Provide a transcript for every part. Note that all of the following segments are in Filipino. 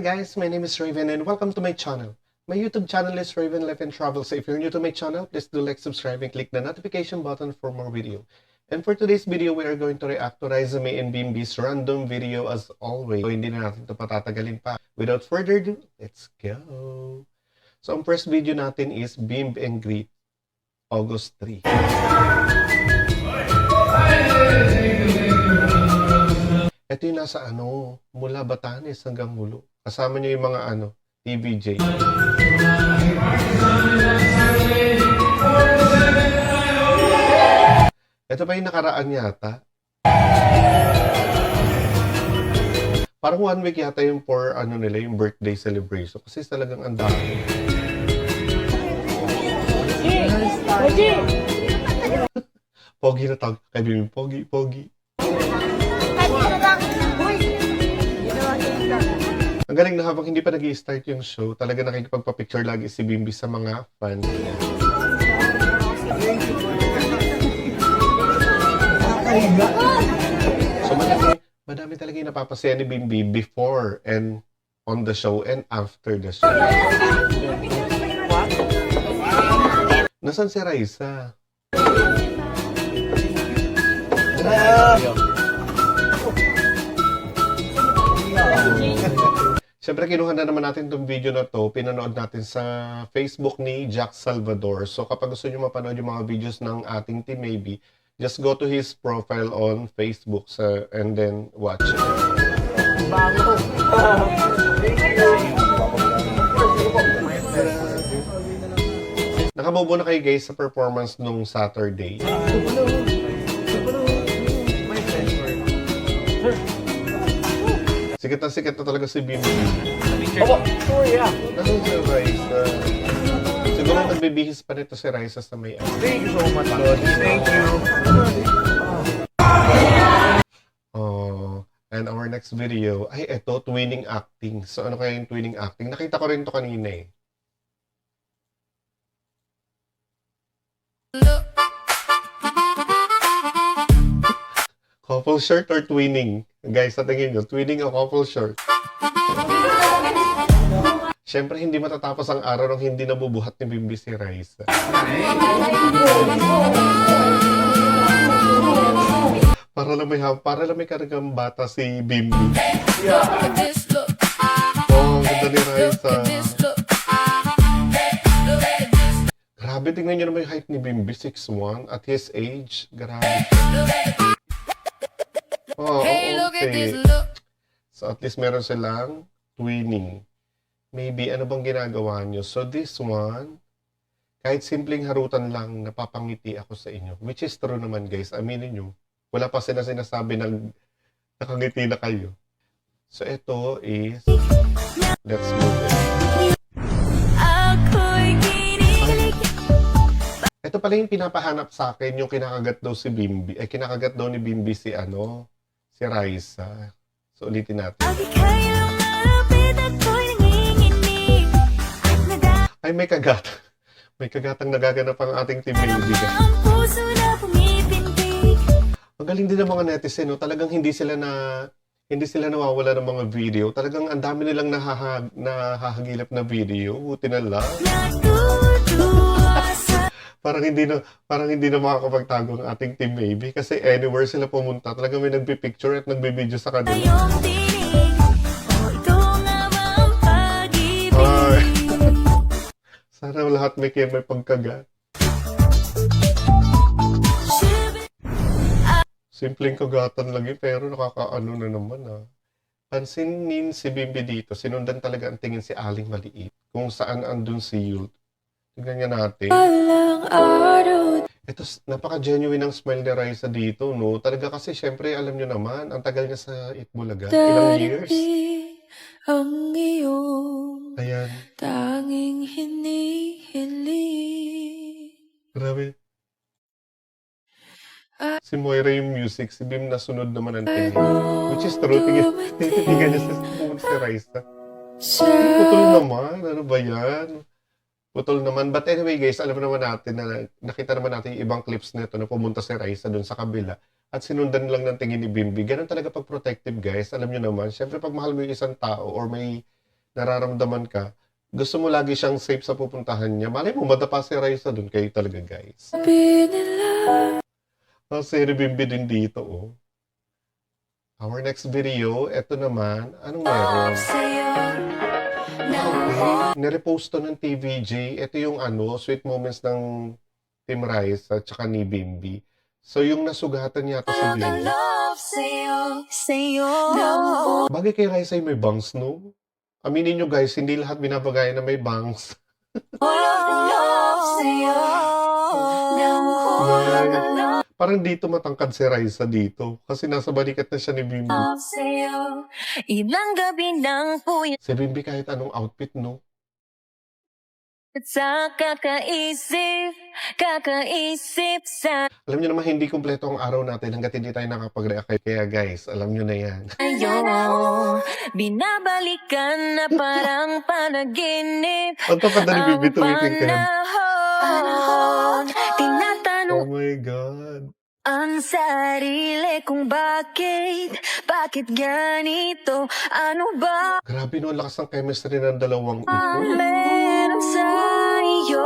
guys, my name is Raven and welcome to my channel. My YouTube channel is Raven Life and Travel. So if you're new to my channel, please do like, subscribe, and click the notification button for more video. And for today's video, we are going to react to Rizame and Bimbi's random video as always. So hindi na natin ito patatagalin pa. Without further ado, let's go! So ang first video natin is Bimb and Greet, August 3. Ito yung nasa mula Batanes hanggang Hulo. Kasama niyo yung mga TVJ. Ito pa yung nakaraan yata. Parang 1 week yata yung for nila, yung birthday celebration. Kasi talagang ang dami. Pogi na tawag. Kay Bimbi, Pogi. Ang galing na habang hindi pa nag-i-start yung show, talaga nakikipagpa-picture lagi si Bimbi sa mga fans. So madami talaga yung napapasaya ni Bimbi before and on the show and after the show. Nasaan si Raisa? Siyempre, kinuha na naman natin itong video na to. Pinanood natin sa Facebook ni Jack Salvador. So, kapag gusto nyo mapanood yung mga videos ng ating Team Maybe, just go to his profile on Facebook and then watch it. Nakabobo na kayo guys sa performance nung Saturday. Sikat na talaga si Bimbi. Nasaan si Raisa? Siguro nagbibihis pa nito si Raisa sa may Thank you so much, Lord. Thank you. Oh, and our next video, ay eto, twinning acting. So ano kaya yung twinning acting? Nakita ko rin to kanina eh. Couple shirt or twinning? Guys, sa tingin nyo, twinning o couple shirt? Siyempre, hindi matatapos ang araw nung hindi nabubuhat ni Bimbi si Raisa. Para lang may karagang bata si Bimbi. Oh, ganda ni Raisa. Grabe, tingnan nyo naman yung height ni Bimbi, 6'1". At his age, grabe. Oh, okay. So at least meron silang twinning. Maybe, ano bang ginagawa nyo? So this one, kahit simpleng harutan lang, napapangiti ako sa inyo. Which is true naman guys, aminin nyo. Wala pa sila sinasabi na nakangiti na kayo. So ito is, let's move it. Ito pala yung pinapahanap sa akin, yung kinakagat daw si Bimbi. Ay, kinakagat daw ni Bimbi si si Raisa. So, ulitin natin. Ay, may kagat. May kagatang nagaganap ang ating Team Maybe. Ang galing din ng mga netizen, no? Talagang hindi sila nawawala ng mga video. Talagang ang dami nilang nahahagilap na video. Buti na lang. Parang hindi na makakapagtago ang ating Team Maybe kasi anywhere sila pumunta, talagang may nagpi-picture at nagbi-video sa kanila. Ay. Sana lahat may pagkagat. Simpleng kagatan lang pero nakakaano na naman Pansinin si Bimbi dito, sinundan talaga ang tingin si Aling Maliit kung saan andun si Yult. Tignan niya natin. Ito, napaka-genuine ng smile ni Raisa dito, no? Talaga kasi, syempre, alam niyo naman, ang tagal niya sa Itbulaga. Ilang years? Ang iyong Ayan. tanging hinihiling. Grabe. Si Moira yung music, si Bim nasunod naman ang tingin. Which is true, tinitigan niya si Raisa. Putol naman, ano ba yan? Putol naman. But anyway guys, alam naman natin na nakita naman natin yung ibang clips nito na pumunta si Raisa dun sa kabila at sinundan lang ng tingin ni Bimbi. Ganun talaga pag protective guys. Alam nyo naman, syempre pag mahal mo yung isang tao or may nararamdaman ka, gusto mo lagi siyang safe sa pupuntahan niya. Malay mo, madapa si Raisa dun. Kayo talaga, guys. sabi nila Si Bimbi din dito, oh. Our next video, eto naman, anong meron? sa'yo Okay, nirepost to ng TVJ. Ito yung Sweet Moments ng Team Raisa at saka ni Bimbi. So, yung nasugatan yata si Bimbi. love sa'yo Bagay kay Raisa yung may bangs, no? Aminin nyo guys, hindi lahat binabagayan na may bangs. love sa'yo Parang dito matangkad si Raisa dito. Kasi nasa balikat na siya ni Bimbi. love sa'yo ilang gabi nang puyat Si Bimbi kahit anong outfit, no? sa kakaisip sa Alam nyo naman, hindi kompleto ang araw natin hanggat hindi tayo nakapag-react. Kaya guys, alam nyo na yan. Ayo, binabalikan na parang panaginip. Ang tapad na ni Bimbi tumiting ka. Panahon, tinatanong Oh my God. ang sarili kung bakit ganito, ano ba Grabe no, ang lakas ng chemistry ng dalawang ito. meron sa iyo?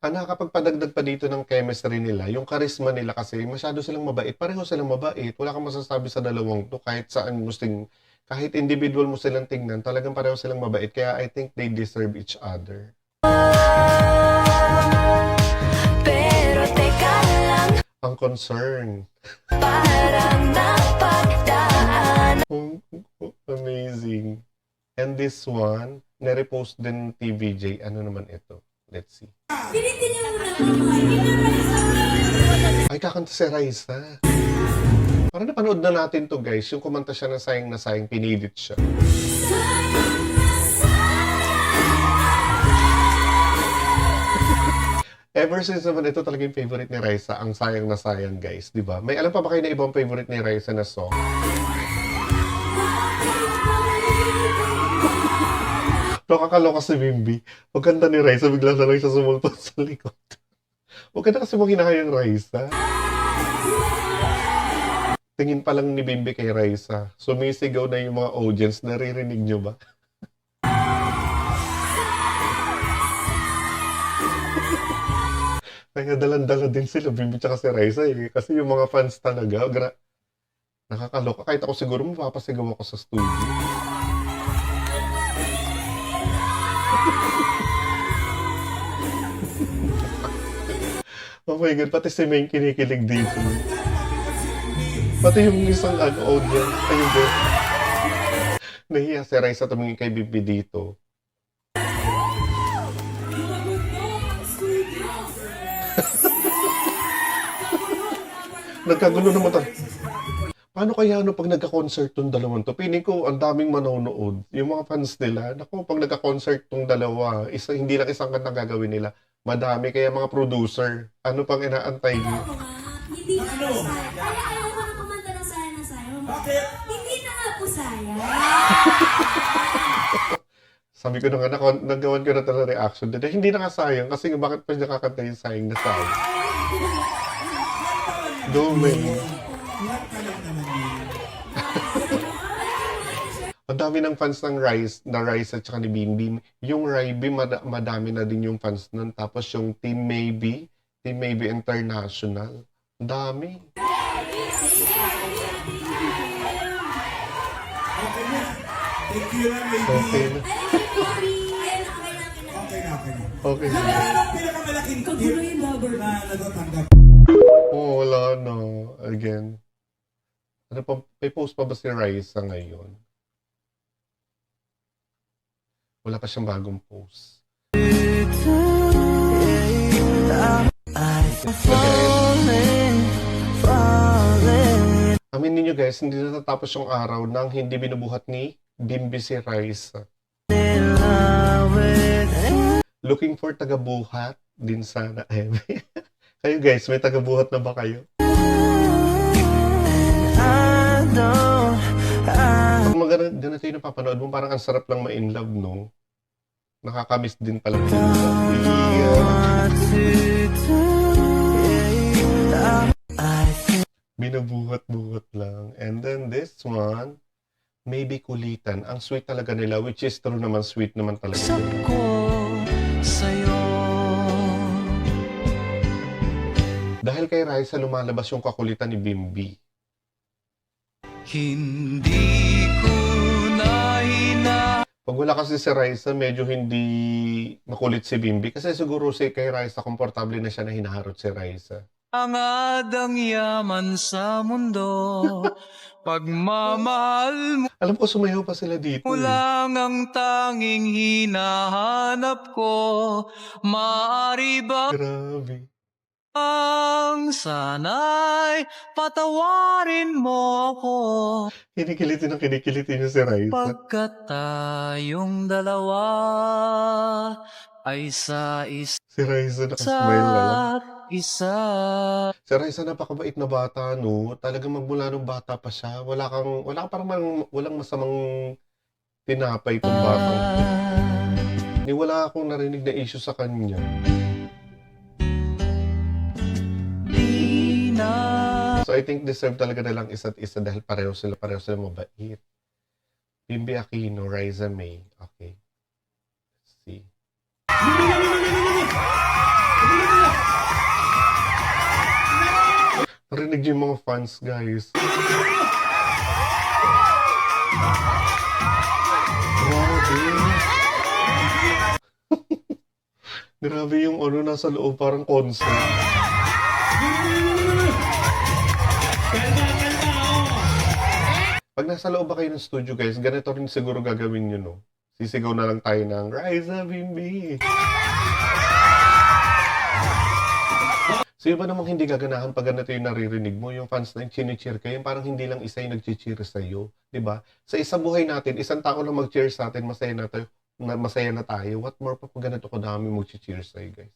Ang nakakapagpadagdag pa dito ng chemistry nila, yung charisma nila kasi masyado silang mabait. Pareho silang mabait. Wala kang masasabi sa dalawang to kahit saan kahit individual mo silang tingnan, talagang pareho silang mabait. Kaya I think they deserve each other. Pero teka lang, Ang concern. parang napagdaan. Amazing. And this one, na-repost din TVJ. Ano naman ito? Let's see. Ay, kakanta si Raisa. Parang napanood na natin to guys. Yung kumanta siya na sayang, pinidit siya. Ever since naman ito talaga yung favorite ni Raisa, ang sayang na sayang guys, di ba? May alam pa ba kayo na ibang favorite ni Raisa na song? Nakakaloka si Bimbi. Pagkanta ni Raisa, bigla na lang siya sumulpot sa likod. Huwag ka na kasi maghinahayang Raisa. Tingin pa lang ni Bimbi kay Raisa. Sumisigaw na yung mga audience. Naririnig nyo ba? Kaya dalan-dala din sila, Bimbi tsaka si Raisa eh. Kasi yung mga fans talaga, nakakaloka. Kahit ako siguro mapapasigaw ako sa studio. Oh my God, pati si Meng kinikilig dito. Pati yung isang audience, ayun din. Nahiya si Raisa tumingin kay Bimbi dito. Nagkagulo naman tayo. Paano kaya pag nagka-concert tong dalawang to? Piling ko ang daming manonood. Yung mga fans nila, naku, pag nagka-concert tong dalawa, hindi lang isang kantang gagawin nila. Madami, kaya mga producer, ano pang inaantay niyo? Hindi na po sayang. Kaya ayaw ko na kumanta ng sayang na sayang. Bakit? Hindi na nga po sayang. Sabi ko na nga, nagawan ko na talaga reaction. Hindi na nga sayang, kasi bakit pa siya kakanta yung sayang na sayang? Domain. Ang dami ng fans ng Rise at saka ni Bimbi. Yung Rybe, madami na din yung fans nun. Tapos yung Team Maybe International. Ang dami. Thank you lang, baby. Okay na. Okay na. Ano ang pinakamalaking tip na natatanggap? Oo, wala na. Again. Ano pa, may post pa ba si Raisa ngayon? Wala pa siyang bagong post. Aminin niyo guys, hindi natatapos yung araw nang hindi binubuhat ni Bimbi si Raisa. Looking for tagabuhat din sana. Kayo guys, may tagabuhat na ba kayo? Pag ganito yung napapanood mo, parang ang sarap lang ma-in love, no? Nakakamiss din pala. Binubuhat-buhat lang. And then this one, maybe kulitan. Ang sweet talaga nila, which is true naman, sweet naman talaga. Isip ko sa'yo. Dahil kay Raisa lumalabas yung kakulitan ni Bimbi. Hindi ko na Pag wala kasi si Raisa, medyo hindi makulit si Bimbi. Kasi siguro si kay Raisa, komportable na siya na hinaharot si Raisa. hangad ang yaman sa mundo. Pagmamahal mo Alam ko, sumayaw pa sila dito. lang ang tanging hinahanap ko. Maaari ba Grabe. ang sana'y patawarin mo ako? Kinikilitin niya si Raisa. Pagkat tayong dalawa ay sa Si Raisa nakasmile na lang. isa't isa. Si Raisa napakabait na bata, no? Talagang magmula nung bata pa siya. Walang masamang tinapay itong batang. Wala akong narinig na issue sa kanya. Di na So I think deserve talaga nilang isa't isa dahil pareho sila mabait. Bimbi Aquino, Raisa May. Okay. Let's see. Narinig niyo yung mga fans, guys. Grabe. Grabe yung nasa loob, parang concert. Pag nasa loob ba kayo ng studio, guys, ganito rin siguro gagawin nyo, no? Sisigaw na lang tayo ng Raisa Bimbi. So yun ba namang hindi gaganahan pag ganito yung naririnig mo, yung fans na chini-cheer kayo, parang hindi lang isa yung nag-cheer sa'yo, di ba? Sa isang buhay natin, isang tao lang mag-cheer sa atin, masaya na tayo. What more pa pag ganito ko dami mag-cheer sa'yo, guys?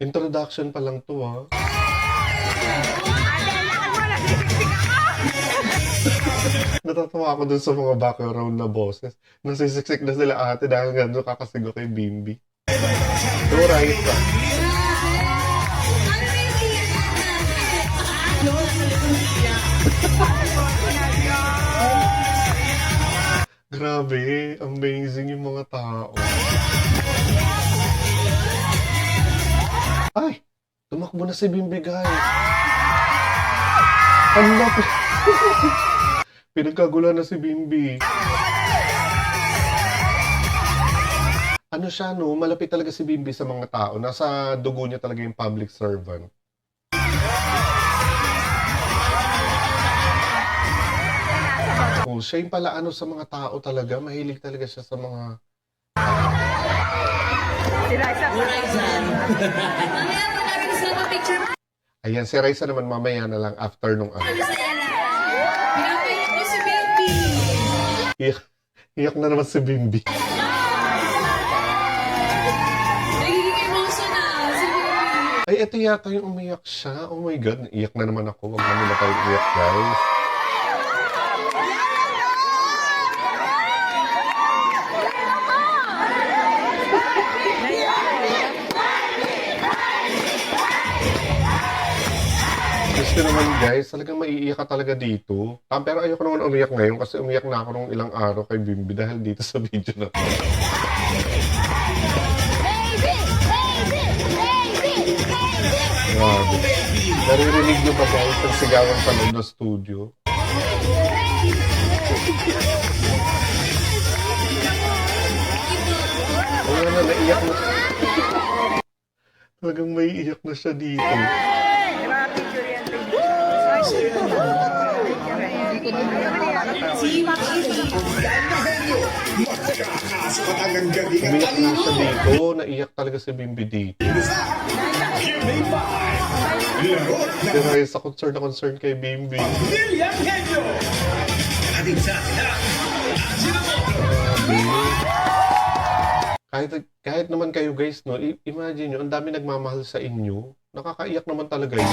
Introduction pa lang to, ha? Natatawa ako dun sa mga background na boses. Nasisiksik na sila ate dahil gano'n kakasigo kay Bimbi. So, Raisa. Grabe, amazing yung mga tao. Ay, tumakbo na si Bimbi, guys. Ano po? Pinagkagulan na si Bimbi. Ano siya, no? Malapit talaga si Bimbi sa mga tao. Nasa dugo niya talaga yung public servant. Oh, siya yung pala sa mga tao talaga. Mahilig talaga siya sa mga... Mamaya pa namin gusto picture. Ayan, si Raisa naman mamaya na lang after nung Pinapait ko si Baby. Iyak na naman si Bimbi. Nagiging emotion na si Baby. Ay, ito yata yung umiyak siya. Oh my God, iyak na naman ako. Huwag na muna tayo iyak, guys. Gusto naman, guys, talagang maiiyak ka talaga dito. Pero ayoko naman umiyak ngayon kasi umiyak na ako nung ilang araw kay Bimbi dahil dito sa video na to. Grabe. Naririnig nyo ba, guys, ang sigawan sa loob ng studio? Ayun na, naiyak na. Talagang maiiyak na siya dito. Umiyak na siya dito. Naiyak talaga si Bimbi dito. Si Raisa concern na concern kay Bimbi. Kahit naman kayo, guys, no, imagine nyo, ang dami nagmamahal sa inyo. Nakakaiyak naman talaga yun.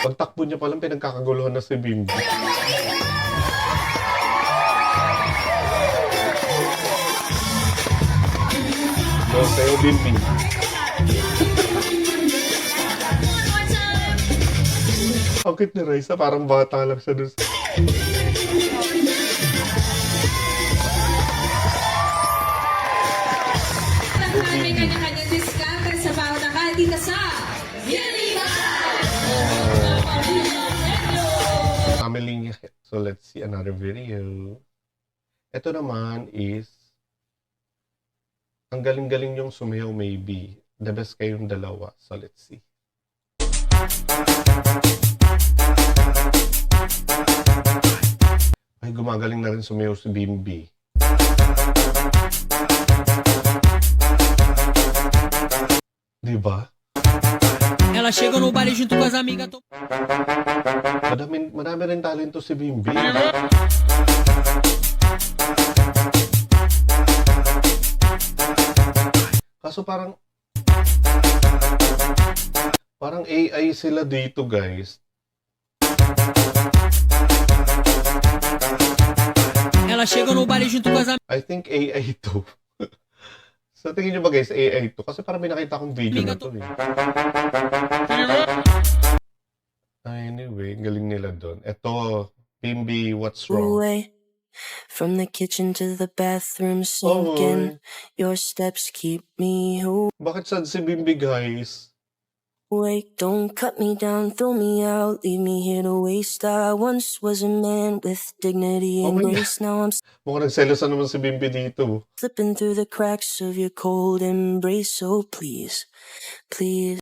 Pagtakbo niya palang pinagkakaguluhan na si Bimbi. So, sa'yo, Bimbi. Ang cute ni Raisa, parang bata lang siya dun sa... May kanya-kanyang diskarte sa bawat akal dito sa Family niya. So, let's see another video. Ito naman is ang galing-galing yung sumayaw, maybe. The best kayong dalawa. So, let's see. Ay, gumagaling na rin sumayaw si Bimbi. Diba? Ela chega no baile junto com as amigas. Marami rin talento si Bimbi. Kaso parang AI sila dito, guys. Ela chega no baile junto com as amigas. I think AI to. Sa tingin nyo ba, guys, AI to? Kasi parang may nakita akong video na to, eh. Anyway, galing nila doon. Ito, Bimbi, what's wrong? Away from the kitchen to the bathroom sinking. Your steps keep me Bakit sad si Bimbi, guys? awake. Don't cut me down, throw me out, leave me here to waste. I once was a man with dignity Oh and my grace. Now I'm Mukhang nagselos na naman si Bimbi dito. slipping through the cracks of your cold embrace. So please, please,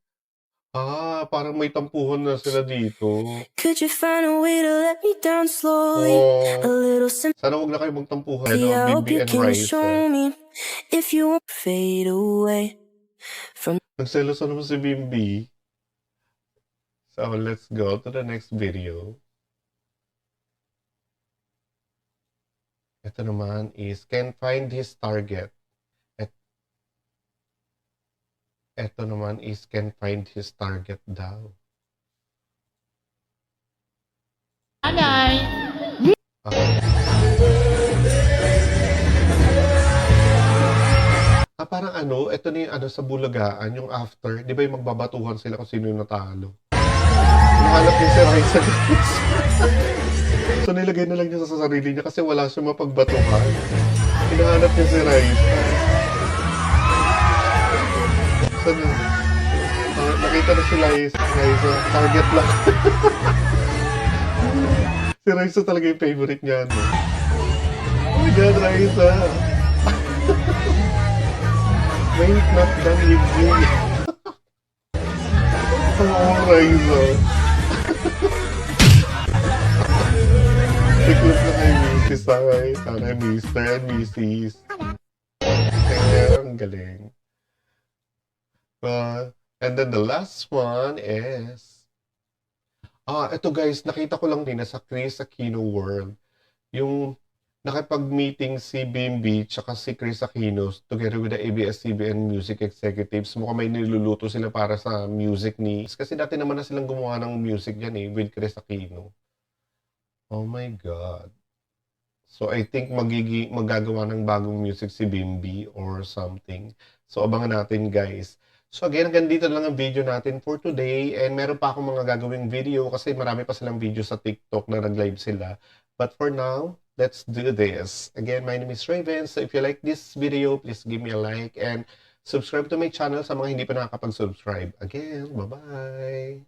Ah, parang may tampuhan na sila dito. could you find a way to let me down slowly? A Oh, little sana huwag na kayo magtampuhan, sympathy. I no? hope Bimbi you and can Raisa. show me if you won't fade away from. Nagselos na naman si Bimbi. So, let's go to the next video. Ito naman is can't find his target. Ito naman is can't find his target daw. Anay! Parang ano, ito na yung ano sa Bulagaan, yung after. Di ba yung magbabatuhan sila kung sino yung natalo? Hinahanap niya si Raisa. So nilagay na lang niya sa sarili niya kasi wala siya mapagbatuhan. Hinahanap niya si Raisa. So, nakita na si Raisa. Target lang. Si Raisa talaga yung favorite niya. No? Oh my God, Raisa. Wait, not done with you. Oh, Raisa. Siklop na kay Mrs. Ay. Sana Mr. and Mrs. Kaya, ang galing. And then the last one is... ito guys, nakita ko lang din sa Chris Aquino World. Yung nakipag-meeting si Bimbi tsaka si Chris Aquino together with the ABS-CBN music executives. Mukhang may niluluto sila para sa music ni... Kasi dati naman na silang gumawa ng music dyan with Chris Aquino. Oh my God. So I think magagawa ng bagong music si Bimbi or something. So abangan natin, guys. So again, hanggang dito lang ang video natin for today. And meron pa akong mga gagawing video kasi marami pa silang video sa TikTok na nag-live sila. But for now, let's do this. Again, my name is Raven. So if you like this video, please give me a like and subscribe to my channel sa mga hindi pa nakakapag-subscribe. Again, bye-bye!